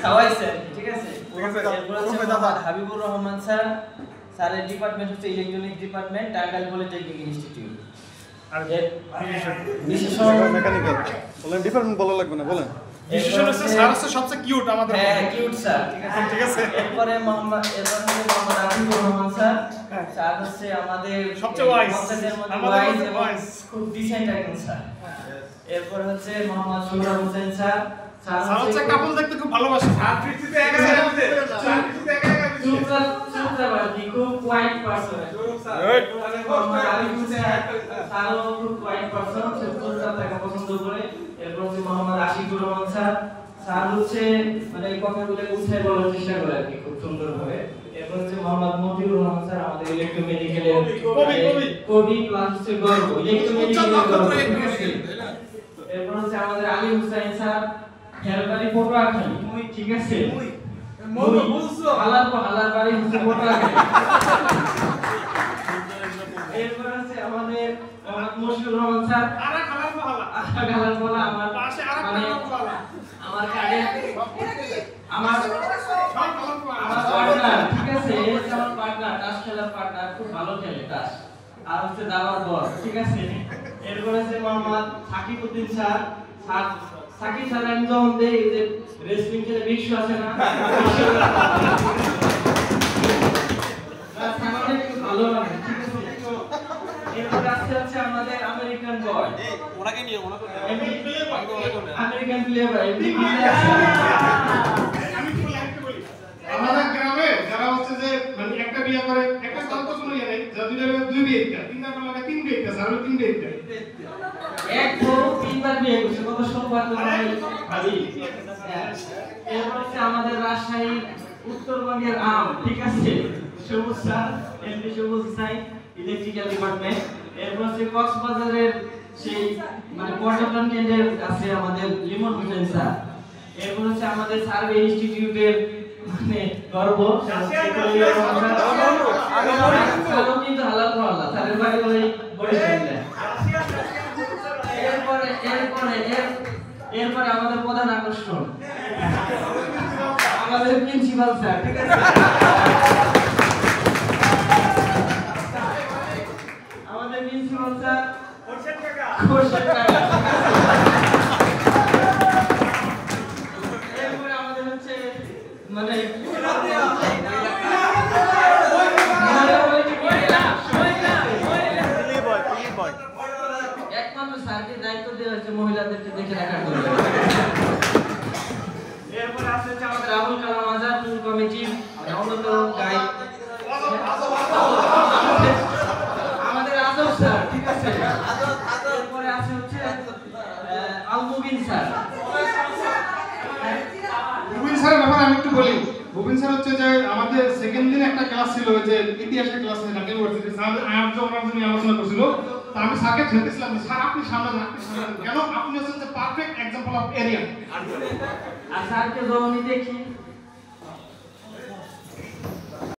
খাওয়াইছেন ঠিক আছে হাবিবুর রহমান স্যার স্যারের ডিপার্টমেন্ট হচ্ছে electronics department Tangail polytechnic institute আর বিশেষণ মেকানিক্যাল বলেন ডিপার্টমেন্ট বলা লাগবে না বলেন বিশেষণ হচ্ছে স্যার হচ্ছে সবচেয়ে কিউট আমাদের হ্যাঁ কিউট স্যার ঠিক আছে এরপরে মোহাম্মদ হাবিবুর রহমান স্যার স্যার হচ্ছে আমাদের সবচেয়ে ওয়াইজ আমাদের ওয়াইজ খুব ডিসেন্ট একজন স্যার এরপর হচ্ছে মোহাম্মদ সুরা হোসেন স্যার স্যার হচ্ছে কাপল দেখতে খুব ভালোবাসে স্যার ফিরতে সুপ্রভাতী খুব কোয়াইট পারসন স্যারও খুব কোয়াইট পারসন সুপ্রভাত তাকে পছন্দ করে এরপর হচ্ছে মোহাম্মদ আশিকুর রহমান স্যার স্যার হচ্ছে মানে এই কথাগুলো উঠায় বলার চেষ্টা করে আর কি খুব সুন্দরভাবে এরপর হচ্ছে মোহাম্মদ মতিউর রহমান স্যার আমাদের ইলেকট্রোমেডিক্যালের কবি প্লাস হচ্ছে গর্ব ইলেকট্রোমেডিক্যালের গর্ব এরপর হচ্ছে আমাদের আলী হুসাইন স্যার হেলবাড়ি পটুয়াখালী ঠিক আছে হালার বাড়ি হচ্ছে পটুয়াখালী এরপর আছে আমাদের মশিউর রহমান স্যার হালার বলা আমার পাশে মানে আমার কার্ডে আমার পার্টনার ঠিক আছে এই হচ্ছে আমার পার্টনার টাস খেলার পার্টনার খুব ভালো খেলে টাস আর হচ্ছে দাবার বল ঠিক আছে এরপর আছে মোহাম্মদ সাকিবউদ্দিন স্যার সাকিব স্যার আমি যখন দেই যে রেসলিং খেলে বিশ্বু আছে না সামনে একটু ভালো লাগে ঠিক আছে এরপর আছে আমাদের আমেরিকান বয় ওনাকে নিয়ে ওনাকে আমেরিকান প্লেয়ার আমাদের গ্রামে যারা হচ্ছে যে মানে একটা বিয়ে করে একটা দল তো কোনো ইয়ে নেই যারা দুই বিয়ে একটা তিনটা লাগে তিন বিয়ে একটা স্যার তিন বিয়ে একটা এক বউ তিনবার বিয়ে করছে কত সৌভাগ্য ভাবি এরপর হচ্ছে আমাদের রাজশাহী উত্তরবঙ্গের আম ঠিক আছে সবুজ স্যার এমপি সবুজ সাই ইলেকট্রিক্যাল ডিপার্টমেন্ট এরপর হচ্ছে কক্সবাজারের সেই মানে পর্যটন কেন্দ্রের আছে আমাদের লিমন হোসেন স্যার এরপর হচ্ছে আমাদের সার্ভে ইনস্টিটিউটের মানে গর্ব কিন্তু হালাল পাল্লা স্যারের বাড়ি বলে বরিশালে এরপরে আমাদের প্রধান আকর্ষণ আমাদের প্রিন্সিপাল স্যার ঠিক আছে আমাদের প্রিন্সিপাল স্যার খোরশেদ কাকা এরপরে আমাদের হচ্ছে মানে একমাত্র স্যারকে দায়িত্ব দেওয়া হয়েছে মহিলাদেরকে দেখে রাখার জন্য এরপর আছে আমাদের আবুল কালাম আজাদ ট্যুর কমিটি অন্যতম গাইড আমাদের আজব স্যার ঠিক আছে এরপরে আছে হচ্ছে আল মুবিন স্যার মুবিন স্যারের ব্যাপারে আমি একটু বলি মুবিন স্যার হচ্ছে যে আমাদের সেকেন্ড দিন একটা ক্লাস ছিল যে ইতিহাসের ক্লাস ঢাকা ইউনিভার্সিটি স্যার আয়াত ওনার জন্য আলোচনা করছিল তো আমি স্যারকে ঠেলতেছিলাম স্যার আপনি সামনে কেন আপনি হচ্ছেন যে পারফেক্ট এক্সাম্পল অফ এরিয়া আর স্যারকে যখনই দেখি